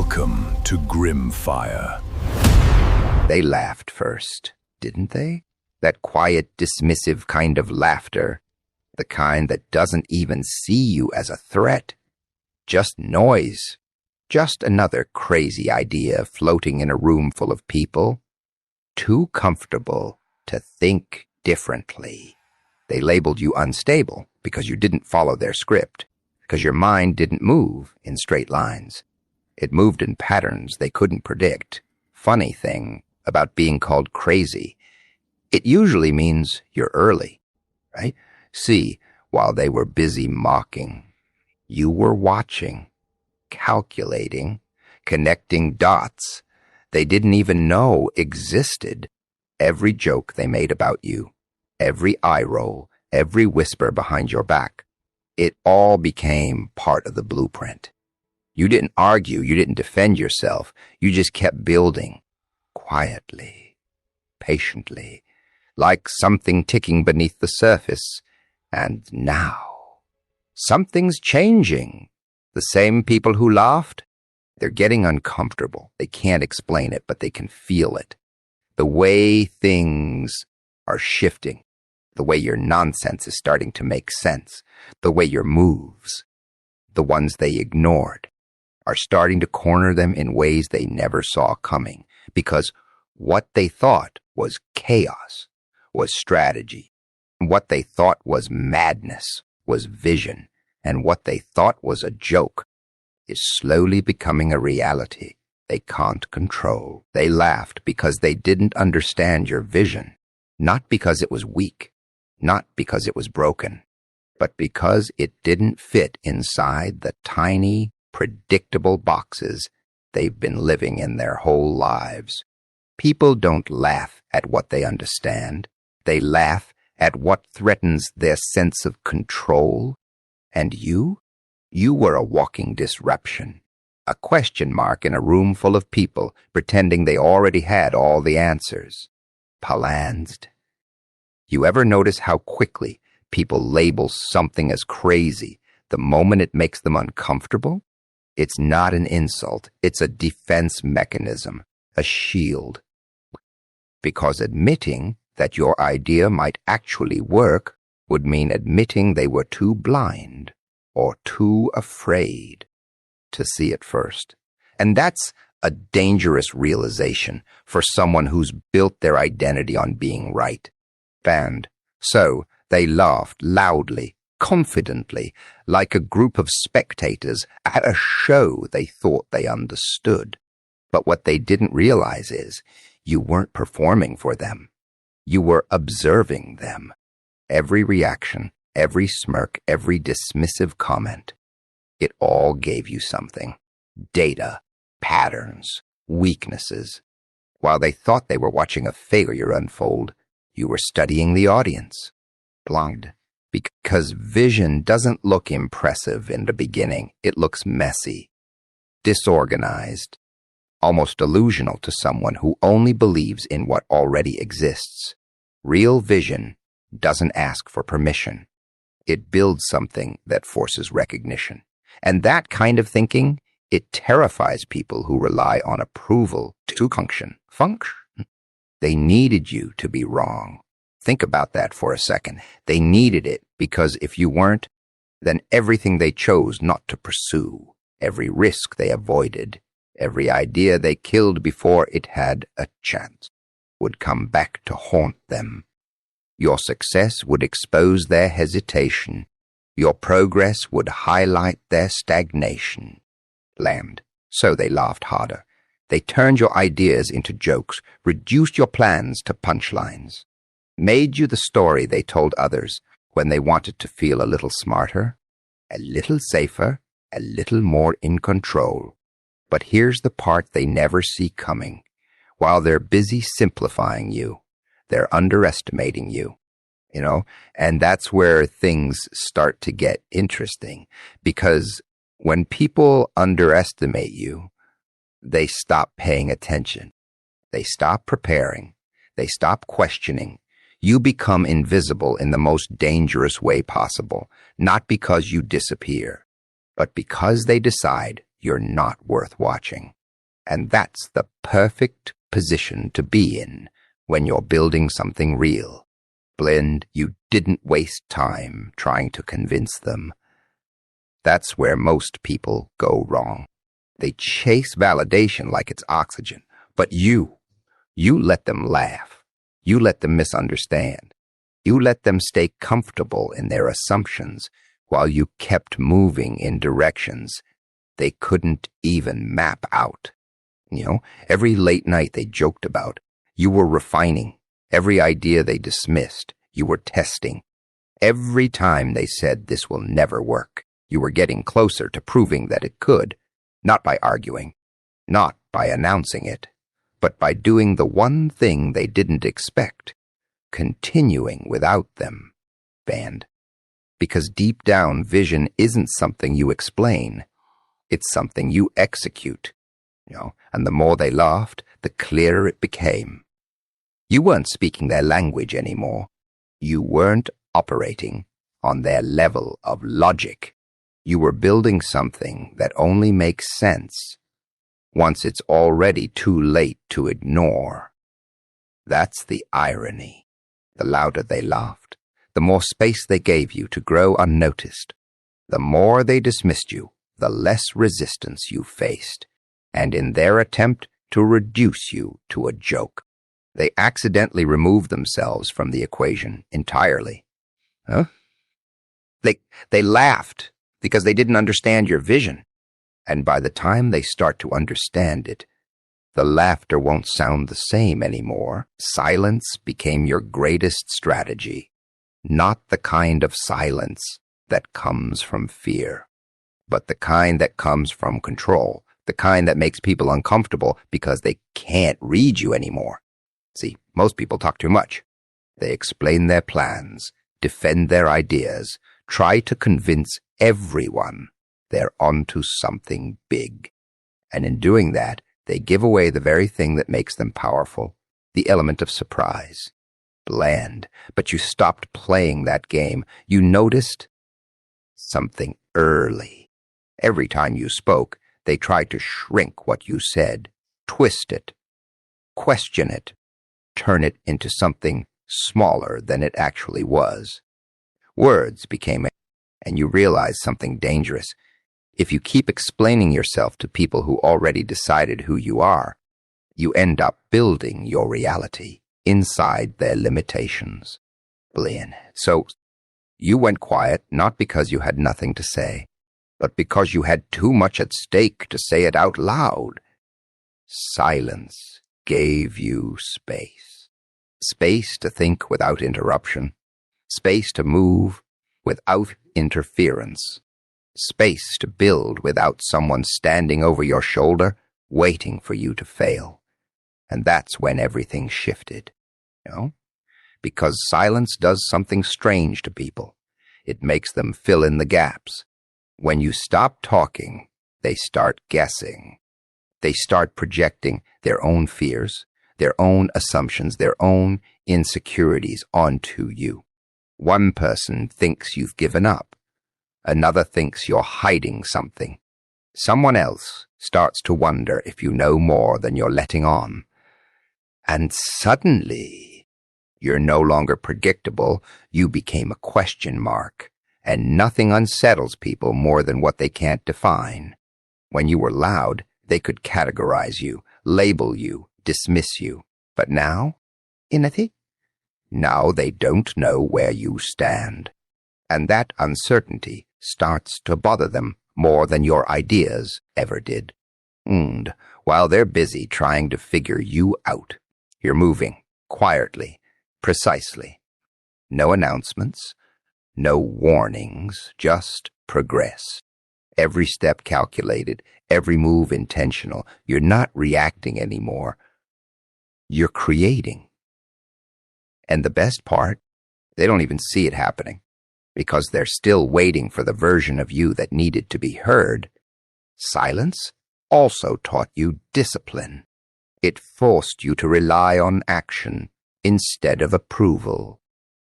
Welcome to Grimfire. They laughed first, didn't they? That quiet, dismissive kind of laughter. The kind that doesn't even see you as a threat. Just noise. Just another crazy idea floating in a room full of people. Too comfortable to think differently. They labeled you unstable because you didn't follow their script, because your mind didn't move in straight lines. It moved in patterns they couldn't predict. Funny thing about being called crazy, it usually means you're early, right? See, while they were busy mocking, you were watching, calculating, connecting dots they didn't even know existed. Every joke they made about you, every eye roll, every whisper behind your back, it all became part of the blueprint. You didn't argue, you didn't defend yourself, you just kept building, quietly, patiently, like something ticking beneath the surface. And now, something's changing. The same people who laughed, they're getting uncomfortable. They can't explain it, but they can feel it. The way things are shifting, the way your nonsense is starting to make sense, the way your moves, the ones they ignored, are starting to corner them in ways they never saw coming, because what they thought was chaos was strategy. What they thought was madness was vision, and what they thought was a joke is slowly becoming a reality they can't control. They laughed because they didn't understand your vision, not because it was weak, not because it was broken, but because it didn't fit inside the tiny, predictable boxes they've been living in their whole lives. People don't laugh at what they understand. They laugh at what threatens their sense of control. And you were a walking disruption, a question mark in a room full of people pretending they already had all the answers. Palanced. You ever notice how quickly people label something as crazy the moment it makes them uncomfortable? It's not an insult, it's a defense mechanism, a shield. Because admitting that your idea might actually work would mean admitting they were too blind or too afraid to see it first. And that's a dangerous realization for someone who's built their identity on being right. And so they laughed loudly, confidently, like a group of spectators at a show they thought they understood. But what they didn't realize is you weren't performing for them. You were observing them. Every reaction, every smirk, every dismissive comment, it all gave you something. Data, patterns, weaknesses. While they thought they were watching a failure unfold, you were studying the audience. Blind. Because vision doesn't look impressive in the beginning. It looks messy, disorganized, almost delusional to someone who only believes in what already exists. Real vision doesn't ask for permission. It builds something that forces recognition. And that kind of thinking, it terrifies people who rely on approval to function. They needed you to be wrong. Think about that for a second. They needed it because if you weren't, then everything they chose not to pursue, every risk they avoided, every idea they killed before it had a chance, would come back to haunt them. Your success would expose their hesitation. Your progress would highlight their stagnation. So they laughed harder. They turned your ideas into jokes, reduced your plans to punchlines, made you the story they told others when they wanted to feel a little smarter, a little safer, a little more in control. But here's the part they never see coming. While they're busy simplifying you, they're underestimating you, and that's where things start to get interesting, because when people underestimate you, they stop paying attention. They stop preparing. They stop questioning. You become invisible in the most dangerous way possible, not because you disappear, but because they decide you're not worth watching. And that's the perfect position to be in when you're building something real. Blend, you didn't waste time trying to convince them. That's where most people go wrong. They chase validation like it's oxygen, but you let them laugh. You let them misunderstand. You let them stay comfortable in their assumptions while you kept moving in directions they couldn't even map out. Every late night they joked about, you were refining. Every idea they dismissed, you were testing. Every time they said this will never work, you were getting closer to proving that it could, not by arguing, not by announcing it, but by doing the one thing they didn't expect, continuing without them. Band. Because deep down, vision isn't something you explain. It's something you execute. And the more they laughed, the clearer it became. You weren't speaking their language anymore. You weren't operating on their level of logic. You were building something that only makes sense once it's already too late to ignore. That's the irony. The louder they laughed, the more space they gave you to grow unnoticed. The more they dismissed you, the less resistance you faced. And in their attempt to reduce you to a joke, they accidentally removed themselves from the equation entirely. Huh? They laughed because they didn't understand your vision. And by the time they start to understand it, the laughter won't sound the same anymore. Silence became your greatest strategy. Not the kind of silence that comes from fear, but the kind that comes from control. The kind that makes people uncomfortable because they can't read you anymore. See, most people talk too much. They explain their plans, defend their ideas, try to convince everyone they're onto something big. And in doing that, they give away the very thing that makes them powerful, the element of surprise. Bland, but you stopped playing that game. You noticed something early. Every time you spoke, they tried to shrink what you said, twist it, question it, turn it into something smaller than it actually was. Words became and you realized something dangerous. If you keep explaining yourself to people who already decided who you are, you end up building your reality inside their limitations. Blin. So you went quiet not because you had nothing to say, but because you had too much at stake to say it out loud. Silence gave you space. Space to think without interruption. Space to move without interference. Space to build without someone standing over your shoulder, waiting for you to fail. And that's when everything shifted. Because silence does something strange to people. It makes them fill in the gaps. When you stop talking, they start guessing. They start projecting their own fears, their own assumptions, their own insecurities onto you. One person thinks you've given up. Another thinks you're hiding something. Someone else starts to wonder if you know more than you're letting on. And suddenly, you're no longer predictable. You became a question mark. And nothing unsettles people more than what they can't define. When you were loud, they could categorize you, label you, dismiss you. But now, Inati? Now they don't know where you stand. And that uncertainty starts to bother them more than your ideas ever did. And while they're busy trying to figure you out, you're moving quietly, precisely. No announcements. No warnings, just progress. Every step calculated, every move intentional. You're not reacting anymore. You're creating. And the best part, they don't even see it happening, because they're still waiting for the version of you that needed to be heard. Silence also taught you discipline. It forced you to rely on action instead of approval.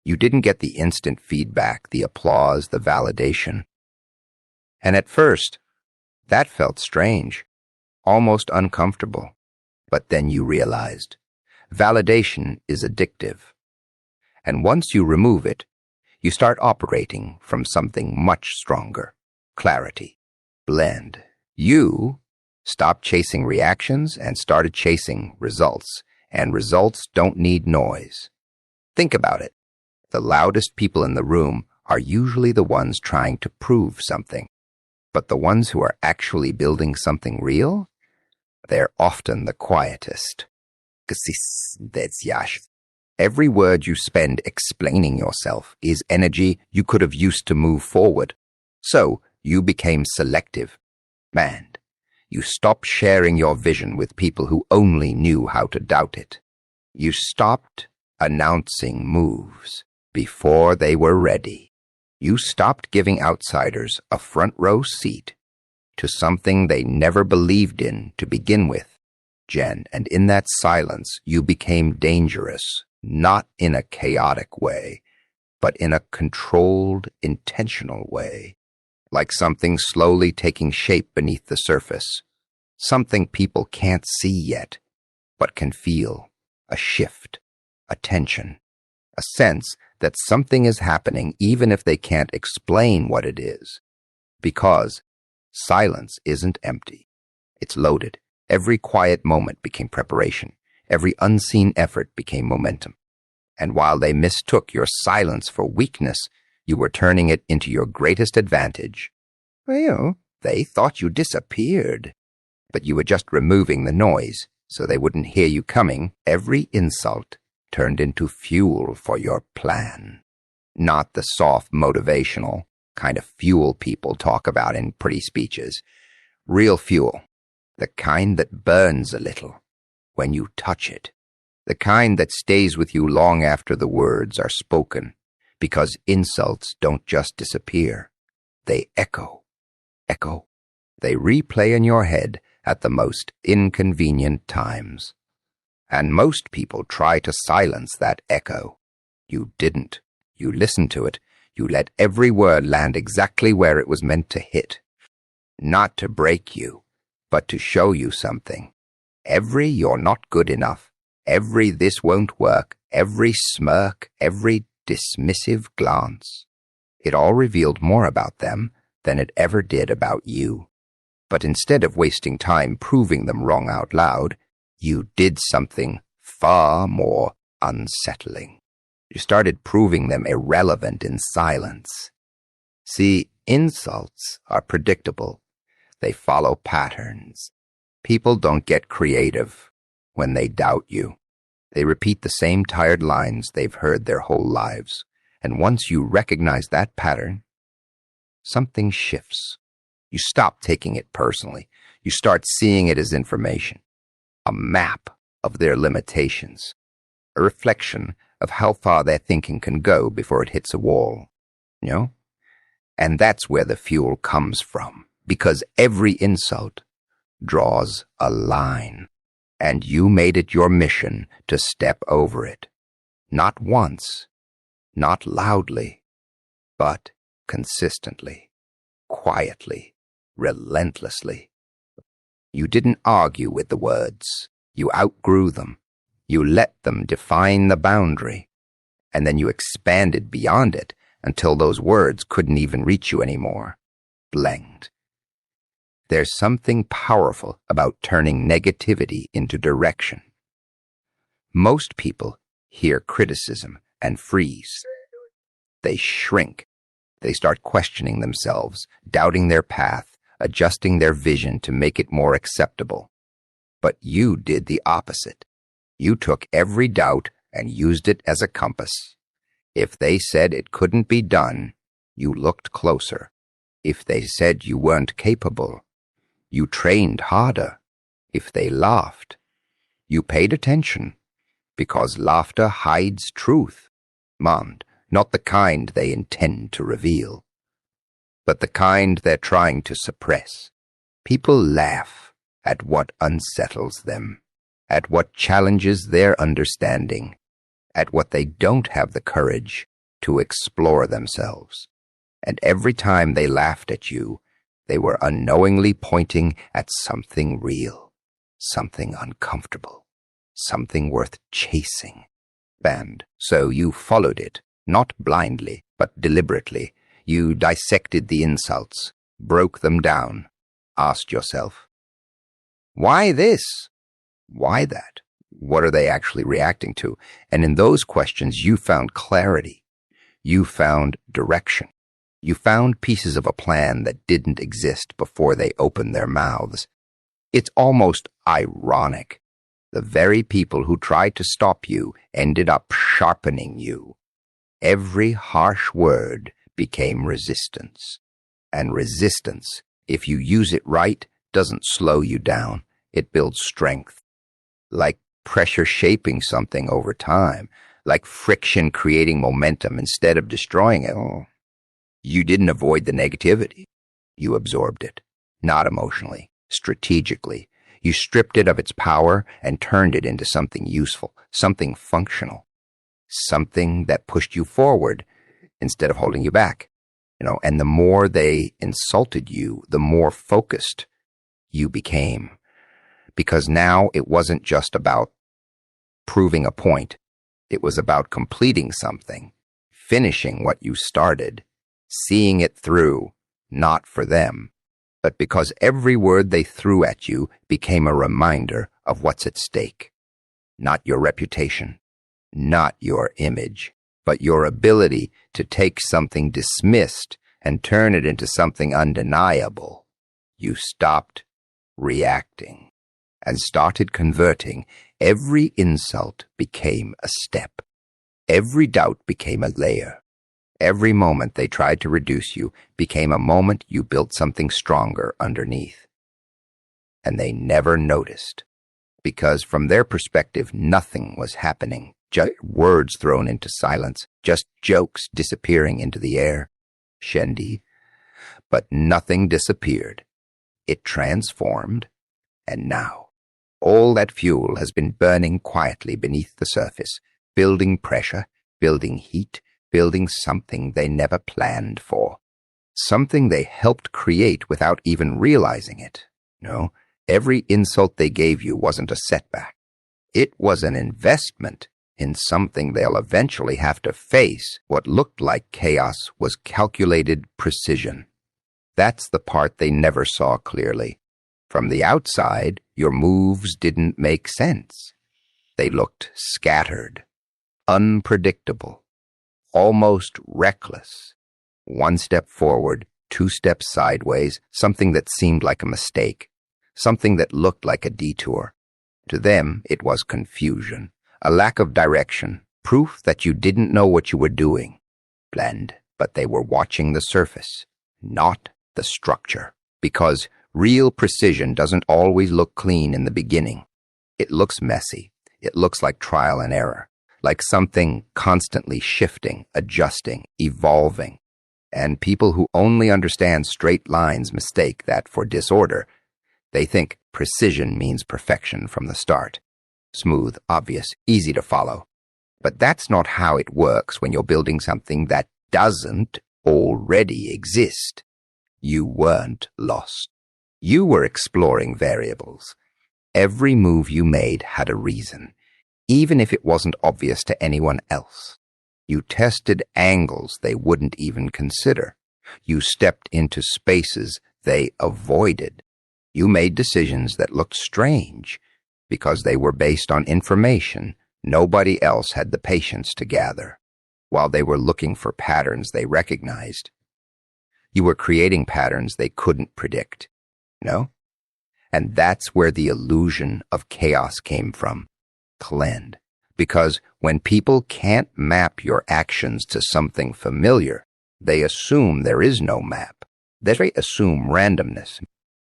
You didn't get the instant feedback, the applause, the validation. And at first, That felt strange, almost uncomfortable. But then you realized validation is addictive. And once you remove it, you start operating from something much stronger: clarity, blend. You stopped chasing reactions and started chasing results, and results don't need noise. Think about it. The loudest people in the room are usually the ones trying to prove something, but the ones who are actually building something real, they're often the quietest. Every word you spend explaining yourself is energy you could have used to move forward. So you became selective. Man, you stopped sharing your vision with people who only knew how to doubt it. You stopped announcing moves before they were ready. You stopped giving outsiders a front row seat to something they never believed in to begin with, Jen, and in that silence you became dangerous, not in a chaotic way, but in a controlled, intentional way, like something slowly taking shape beneath the surface, something people can't see yet, but can feel: a shift, a tension, a sense that something is happening even if they can't explain what it is. Because silence isn't empty. It's loaded. Every quiet moment became preparation. Every unseen effort became momentum. And while they mistook your silence for weakness, you were turning it into your greatest advantage. Well, they thought you disappeared, but you were just removing the noise so they wouldn't hear you coming. Every insult turned into fuel for your plan. Not the soft, motivational kind of fuel people talk about in pretty speeches. Real fuel. The kind that burns a little when you touch it. The kind that stays with you long after the words are spoken, because insults don't just disappear. They echo. Echo. They replay in your head at the most inconvenient times. And most people try to silence that echo. You didn't. You listened to it. You let every word land exactly where it was meant to hit. Not to break you, but to show you something. Every "you're not good enough," every "this won't work," every smirk, every dismissive glance. It all revealed more about them than it ever did about you. But instead of wasting time proving them wrong out loud, you did something far more unsettling. You started proving them irrelevant in silence. See, insults are predictable. They follow patterns. People don't get creative when they doubt you. They repeat the same tired lines they've heard their whole lives. And once you recognize that pattern, something shifts. You stop taking it personally. You start seeing it as information, a map of their limitations, a reflection of how far their thinking can go before it hits a wall, you know? And that's where the fuel comes from, because every insult draws a line, and you made it your mission to step over it. Not once, not loudly, but consistently, quietly, relentlessly. You didn't argue with the words. You outgrew them. You let them define the boundary, and then you expanded beyond it until those words couldn't even reach you anymore. Blend. There's something powerful about turning negativity into direction. Most people hear criticism and freeze. They shrink. They start questioning themselves, doubting their path, adjusting their vision to make it more acceptable. But you did the opposite. You took every doubt and used it as a compass. If they said it couldn't be done, you looked closer. If they said you weren't capable, you trained harder. If they laughed, you paid attention, because laughter hides truth. Not the kind they intend to reveal, but the kind they're trying to suppress. People laugh at what unsettles them, at what challenges their understanding, at what they don't have the courage to explore themselves. And every time they laughed at you, They were unknowingly pointing at something real, something uncomfortable, something worth chasing. And so you followed it, not blindly, but deliberately. You dissected the insults, broke them down, asked yourself, why this? Why that? What are they actually reacting to? And in those questions, you found clarity. You found direction. You found pieces of a plan that didn't exist before they opened their mouths. It's almost ironic. The very people who tried to stop you ended up sharpening you. Every harsh word became resistance. And resistance, if you use it right, doesn't slow you down. It builds strength. Like pressure shaping something over time, like friction creating momentum instead of destroying it. Oh, you didn't avoid the negativity. You absorbed it, not emotionally, strategically. You stripped it of its power and turned it into something useful, something functional, something that pushed you forward instead of holding you back. And the more they insulted you, the more focused you became. Because now it wasn't just about proving a point. It was about completing something, finishing what you started, seeing it through, not for them, but because every word they threw at you became a reminder of what's at stake. Not your reputation, not your image, but your ability to take something dismissed and turn it into something undeniable. You stopped reacting and started converting. Every insult became a step. Every doubt became a layer. Every moment they tried to reduce you became a moment you built something stronger underneath. And they never noticed, because from their perspective, nothing was happening. Words thrown into silence, just jokes disappearing into the air. Shendi. But nothing disappeared. It transformed, and now all that fuel has been burning quietly beneath the surface, building pressure, building heat, building something they never planned for, something they helped create without even realizing it. No, every insult they gave you wasn't a setback. It was an investment in something they'll eventually have to face. What looked like chaos was calculated precision. That's the part they never saw clearly. From the outside, your moves didn't make sense. They looked scattered, unpredictable, almost reckless. One step forward, 2 steps sideways, something that seemed like a mistake, something that looked like a detour. To them, it was confusion, a lack of direction, proof that you didn't know what you were doing. Blend, but they were watching the surface, not the structure, because real precision doesn't always look clean in the beginning. It looks messy. It looks like trial and error, like something constantly shifting, adjusting, evolving. And people who only understand straight lines mistake that for disorder. They think precision means perfection from the start. Smooth, obvious, easy to follow. But that's not how it works when you're building something that doesn't already exist. You weren't lost. You were exploring variables. Every move you made had a reason, even if it wasn't obvious to anyone else. You tested angles they wouldn't even consider. You stepped into spaces they avoided. You made decisions that looked strange because they were based on information nobody else had the patience to gather, while they were looking for patterns they recognized. You were creating patterns they couldn't predict. No? And that's where the illusion of chaos came from. Cleanse. Because when people can't map your actions to something familiar, they assume there is no map. They assume randomness.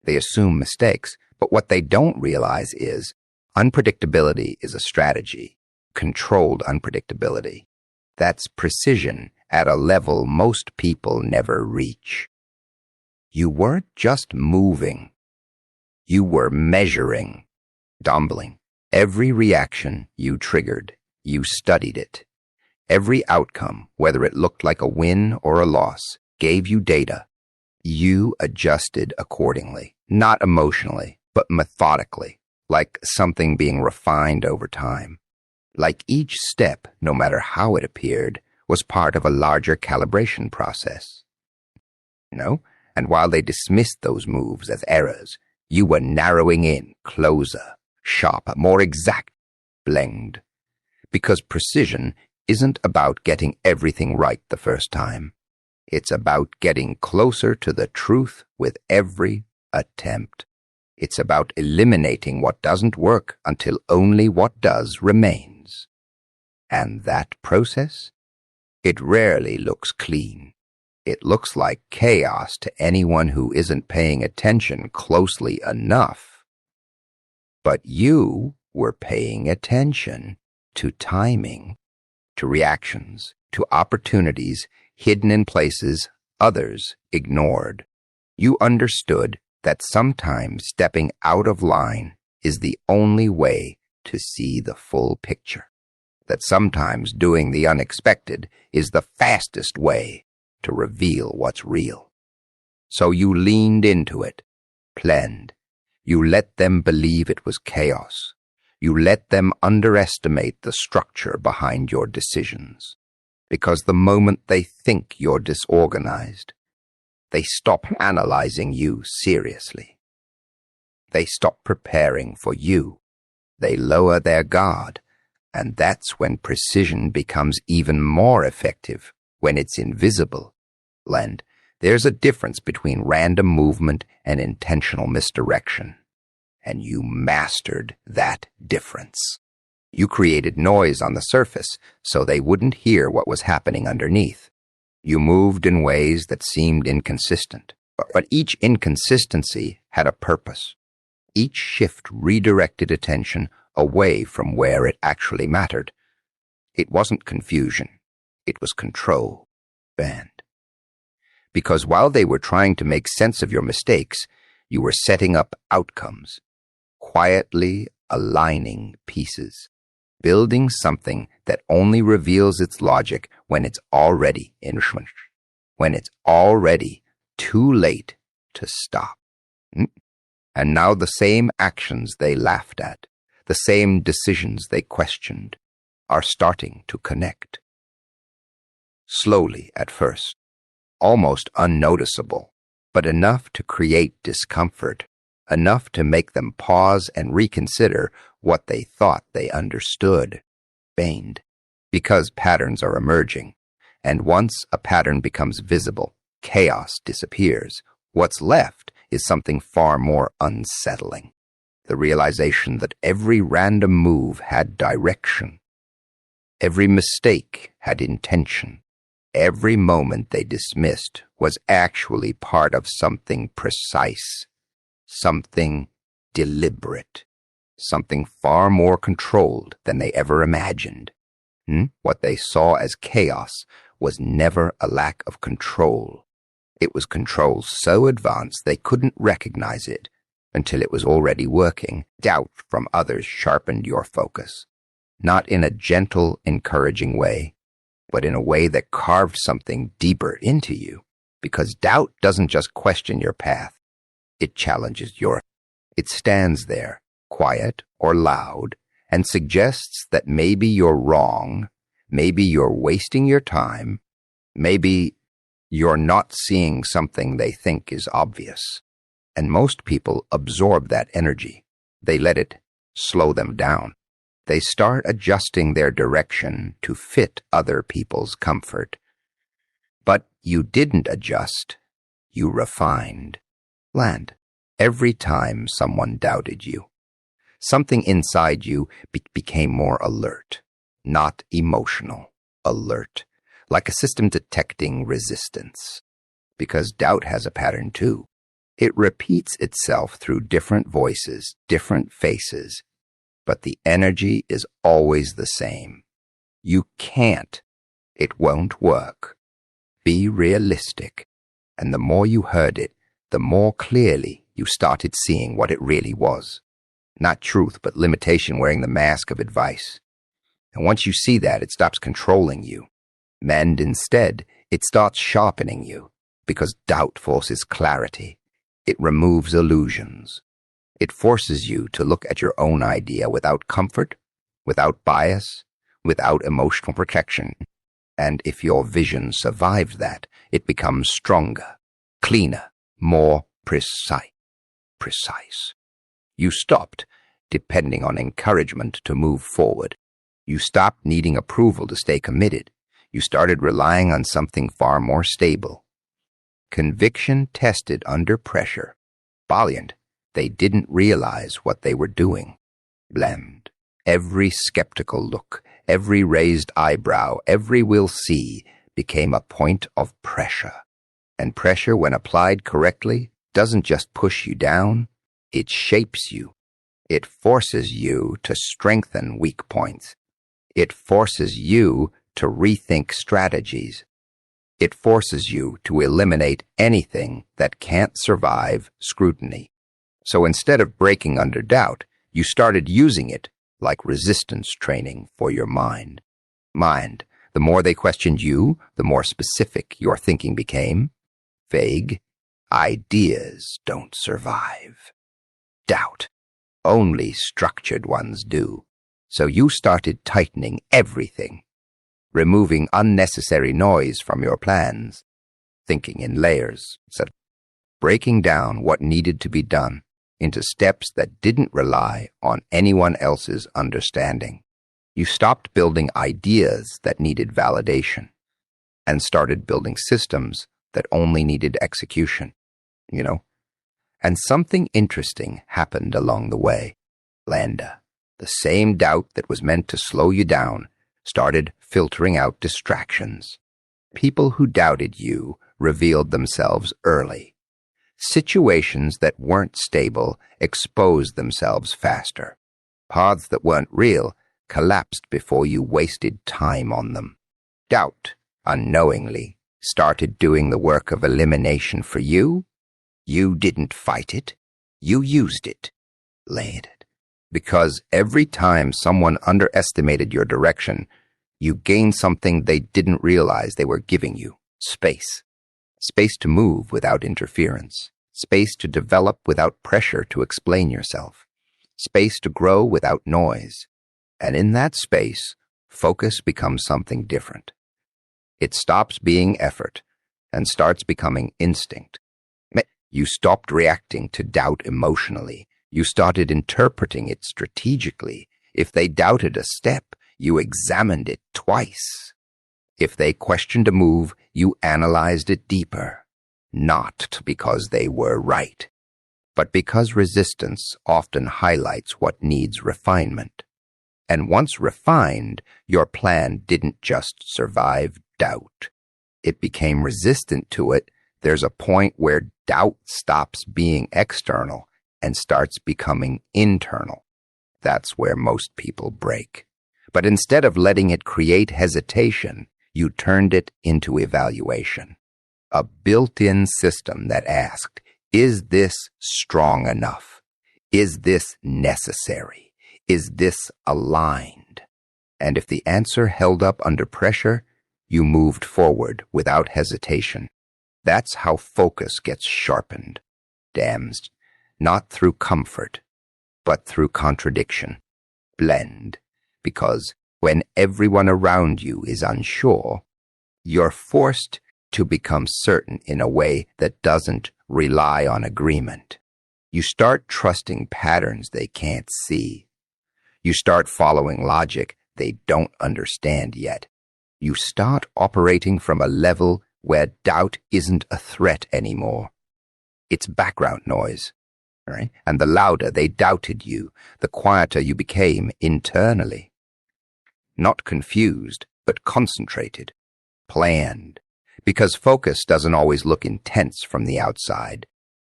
They assume mistakes. But what they don't realize is unpredictability is a strategy. Controlled unpredictability. That's precision at a level most people never reach. You weren't just moving. You were measuring, dumbling. Every reaction you triggered, you studied it. Every outcome, whether it looked like a win or a loss, gave you data. You adjusted accordingly, not emotionally, but methodically, like something being refined over time. Like each step, no matter how it appeared, was part of a larger calibration process. And while they dismissed those moves as errors, you were narrowing in, closer, sharper, more exact, blend. Because precision isn't about getting everything right the first time. It's about getting closer to the truth with every attempt. It's about eliminating what doesn't work until only what does remains. And that process? It rarely looks clean. It looks like chaos to anyone who isn't paying attention closely enough. But you were paying attention to timing, to reactions, to opportunities hidden in places others ignored. You understood that sometimes stepping out of line is the only way to see the full picture. That sometimes doing the unexpected is the fastest way to reveal what's real. So you leaned into it, planned. You let them believe it was chaos. You let them underestimate the structure behind your decisions. Because the moment they think you're disorganized, they stop analyzing you seriously. They stop preparing for you. They lower their guard, and that's when precision becomes even more effective, when it's invisible. And there's a difference between random movement and intentional misdirection. And you mastered that difference. You created noise on the surface so they wouldn't hear what was happening underneath. You moved in ways that seemed inconsistent, but each inconsistency had a purpose. Each shift redirected attention away from where it actually mattered. It wasn't confusion. It was control. Because while they were trying to make sense of your mistakes, you were setting up outcomes, quietly aligning pieces, building something that only reveals its logic when it's already entrenched, when it's already too late to stop. And now the same actions they laughed at, the same decisions they questioned, are starting to connect. Slowly at first, almost unnoticeable, but enough to create discomfort, enough to make them pause and reconsider what they thought they understood. Because patterns are emerging, and once a pattern becomes visible, chaos disappears. What's left is something far more unsettling. The realization that every random move had direction. Every mistake had intention. Every moment they dismissed was actually part of something precise, something deliberate, something far more controlled than they ever imagined. What they saw as chaos was never a lack of control. It was control so advanced they couldn't recognize it until it was already working. Doubt from others sharpened your focus, not in a gentle, encouraging way, but in a way that carved something deeper into you. Because doubt doesn't just question your path, it challenges it stands there, quiet or loud, and suggests that maybe you're wrong, maybe you're wasting your time, maybe you're not seeing something they think is obvious. And most people absorb that energy. They let it slow them down. They start adjusting their direction to fit other people's comfort. But you didn't adjust. You refined. Every time someone doubted you, something inside you became more alert, not emotional, alert, like a system detecting resistance. Because doubt has a pattern too. It repeats itself through different voices, different faces, but the energy is always the same. You can't. It won't work. Be realistic. And the more you heard it, the more clearly you started seeing what it really was. Not truth, but limitation wearing the mask of advice. And once you see that, it stops controlling you. And instead, it starts sharpening you. because doubt forces clarity. It removes illusions. It forces you to look at your own idea without comfort, without bias, without emotional protection. And if your vision survives that, it becomes stronger, cleaner, more precise. You stopped depending on encouragement to move forward. You stopped needing approval to stay committed. You started relying on something far more stable. Conviction tested under pressure. Valiant, they didn't realize what they were doing. Blamed. Every skeptical look, every raised eyebrow, every "we'll see" became a point of pressure. And pressure, when applied correctly, doesn't just push you down, it shapes you. It forces you to strengthen weak points. It forces you to rethink strategies. It forces you to eliminate anything that can't survive scrutiny. So instead of breaking under doubt, you started using it like resistance training for your mind. The more they questioned you, the more specific your thinking became. Vague. Ideas don't survive. Doubt. Only structured ones do. So you started tightening everything, removing unnecessary noise from your plans, thinking in layers, breaking down what needed to be done into steps that didn't rely on anyone else's understanding. You stopped building ideas that needed validation and started building systems that only needed execution, And something interesting happened along the way. Landa, the same doubt that was meant to slow you down, started filtering out distractions. People who doubted you revealed themselves early. Situations that weren't stable exposed themselves faster. Paths that weren't real collapsed before you wasted time on them. Doubt, unknowingly, started doing the work of elimination for you. You didn't fight it. You used it. Laid it. Because every time someone underestimated your direction, you gained something they didn't realize they were giving you: space. Space to move without interference. Space to develop without pressure to explain yourself. Space to grow without noise. And in that space, focus becomes something different. It stops being effort and starts becoming instinct. You stopped reacting to doubt emotionally. You started interpreting it strategically. If they doubted a step, you examined it twice. If they questioned a move, you analyzed it deeper. Not because they were right, but because resistance often highlights what needs refinement. And once refined, your plan didn't just survive doubt. It became resistant to it. There's a point where doubt stops being external and starts becoming internal. That's where most people break. But instead of letting it create hesitation, you turned it into evaluation. A built-in system that asked, is this strong enough? Is this necessary? Is this aligned? And if the answer held up under pressure, you moved forward without hesitation. That's how focus gets sharpened, damaged, not through comfort, but through contradiction. Blend, because when everyone around you is unsure, you're forced to become certain in a way that doesn't rely on agreement. You start trusting patterns they can't see. You start following logic they don't understand yet. You start operating from a level where doubt isn't a threat anymore. It's background noise, right? And the louder they doubted you, the quieter you became internally. Not confused, but concentrated, planned. Because focus doesn't always look intense from the outside.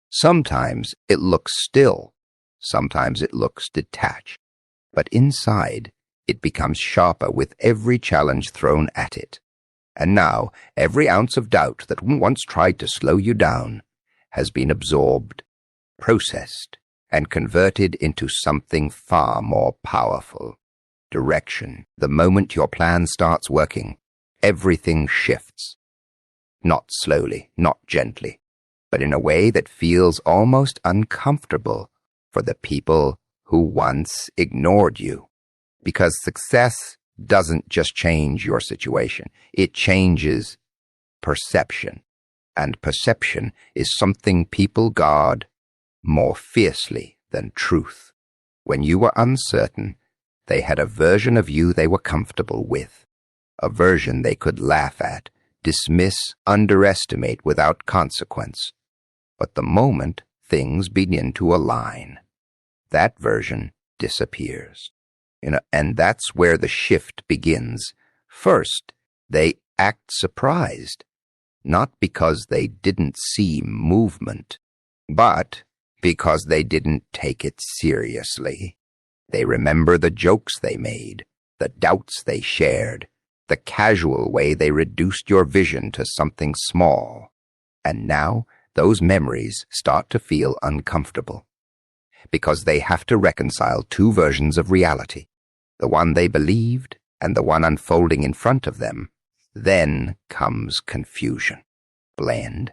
Sometimes it looks still. Sometimes it looks detached. But inside, it becomes sharper with every challenge thrown at it. And now, every ounce of doubt that once tried to slow you down has been absorbed, processed, and converted into something far more powerful. Direction. The moment your plan starts working, everything shifts. Not slowly, not gently, but in a way that feels almost uncomfortable for the people who once ignored you. Because success doesn't just change your situation, it changes perception. And perception is something people guard more fiercely than truth. When you were uncertain, they had a version of you they were comfortable with, a version they could laugh at, dismiss, underestimate without consequence. But the moment things begin to align, that version disappears. And that's where the shift begins. First, they act surprised, not because they didn't see movement, but because they didn't take it seriously. They remember the jokes they made, the doubts they shared, the casual way they reduced your vision to something small. And now those memories start to feel uncomfortable, because they have to reconcile two versions of reality, the one they believed and the one unfolding in front of them. Then comes confusion. Bland,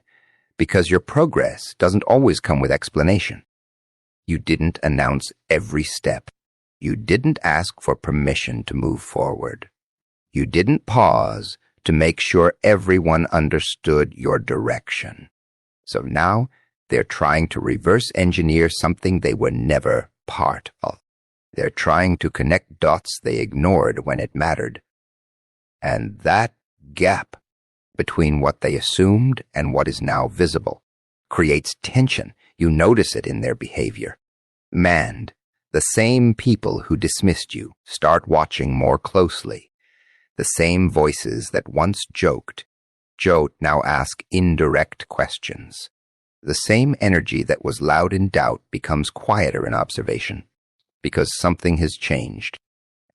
because your progress doesn't always come with explanation. You didn't announce every step. You didn't ask for permission to move forward. You didn't pause to make sure everyone understood your direction. So now they're trying to reverse engineer something they were never part of. They're trying to connect dots they ignored when it mattered. And that gap between what they assumed and what is now visible creates tension. You notice it in their behavior. And the same people who dismissed you start watching more closely. The same voices that once joked now ask indirect questions. The same energy that was loud in doubt becomes quieter in observation, because something has changed.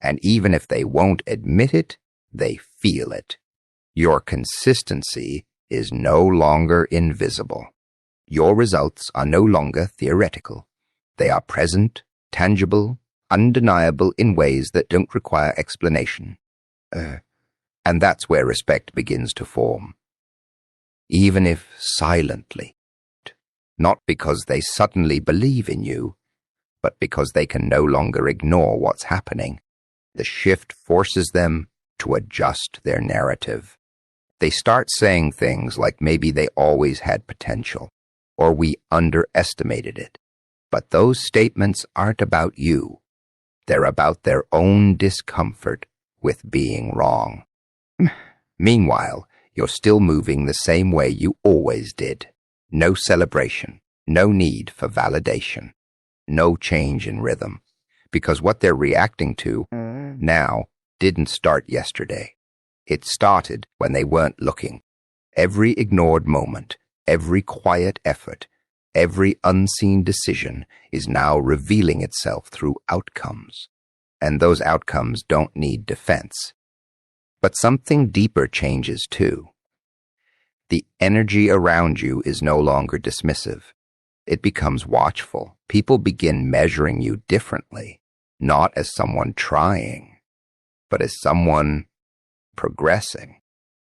And even if they won't admit it, they feel it. Your consistency is no longer invisible. Your results are no longer theoretical. They are present, tangible, undeniable in ways that don't require explanation. And that's where respect begins to form. Even if silently. Not because they suddenly believe in you, but because they can no longer ignore what's happening. The shift forces them to adjust their narrative. They start saying things like maybe they always had potential, or we underestimated it. But those statements aren't about you. They're about their own discomfort with being wrong. Meanwhile, you're still moving the same way you always did. No celebration, no need for validation, no change in rhythm, because what they're reacting to now didn't start yesterday. It started when they weren't looking. Every ignored moment, every quiet effort, every unseen decision is now revealing itself through outcomes. And those outcomes don't need defense. But something deeper changes too. The energy around you is no longer dismissive. It becomes watchful. People begin measuring you differently, not as someone trying, but as someone progressing.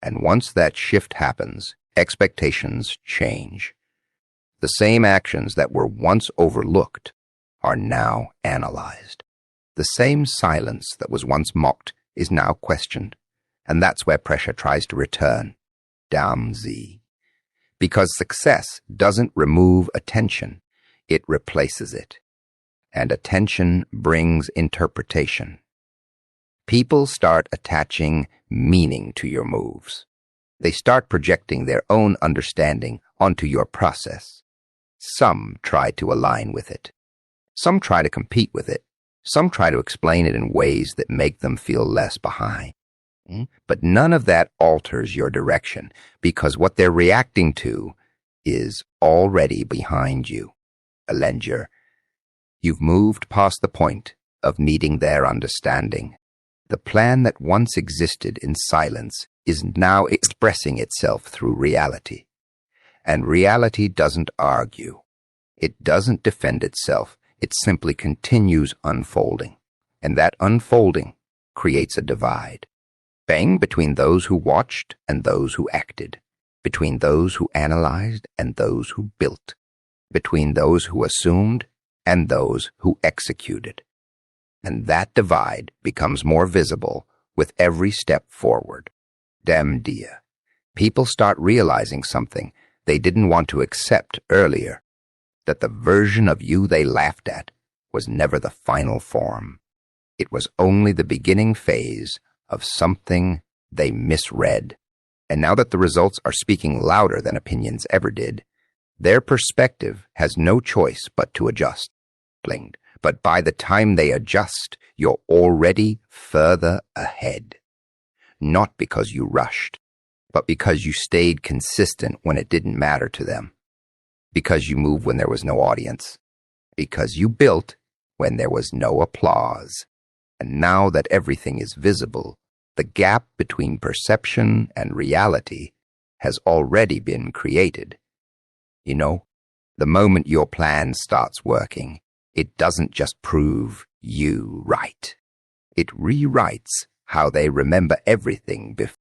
And once that shift happens, expectations change. The same actions that were once overlooked are now analyzed. The same silence that was once mocked is now questioned. And that's where pressure tries to return. Damn Sie. Because success doesn't remove attention, it replaces it. And attention brings interpretation. People start attaching meaning to your moves. They start projecting their own understanding onto your process. Some try to align with it. Some try to compete with it. Some try to explain it in ways that make them feel less behind. But none of that alters your direction, because what they're reacting to is already behind you. Alenger, you've moved past the point of needing their understanding. The plan that once existed in silence is now expressing itself through reality. And reality doesn't argue. It doesn't defend itself. It simply continues unfolding. And that unfolding creates a divide. Between those who watched and those who acted, between those who analyzed and those who built, between those who assumed and those who executed. And that divide becomes more visible with every step forward. Damn dear. People start realizing something they didn't want to accept earlier, that the version of you they laughed at was never the final form. It was only the beginning phase of something they misread. And now that the results are speaking louder than opinions ever did, their perspective has no choice but to adjust. But by the time they adjust, you're already further ahead. Not because you rushed, but because you stayed consistent when it didn't matter to them. Because you moved when there was no audience. Because you built when there was no applause. And now that everything is visible, the gap between perception and reality has already been created. You know, the moment your plan starts working, it doesn't just prove you right. It rewrites how they remember everything before.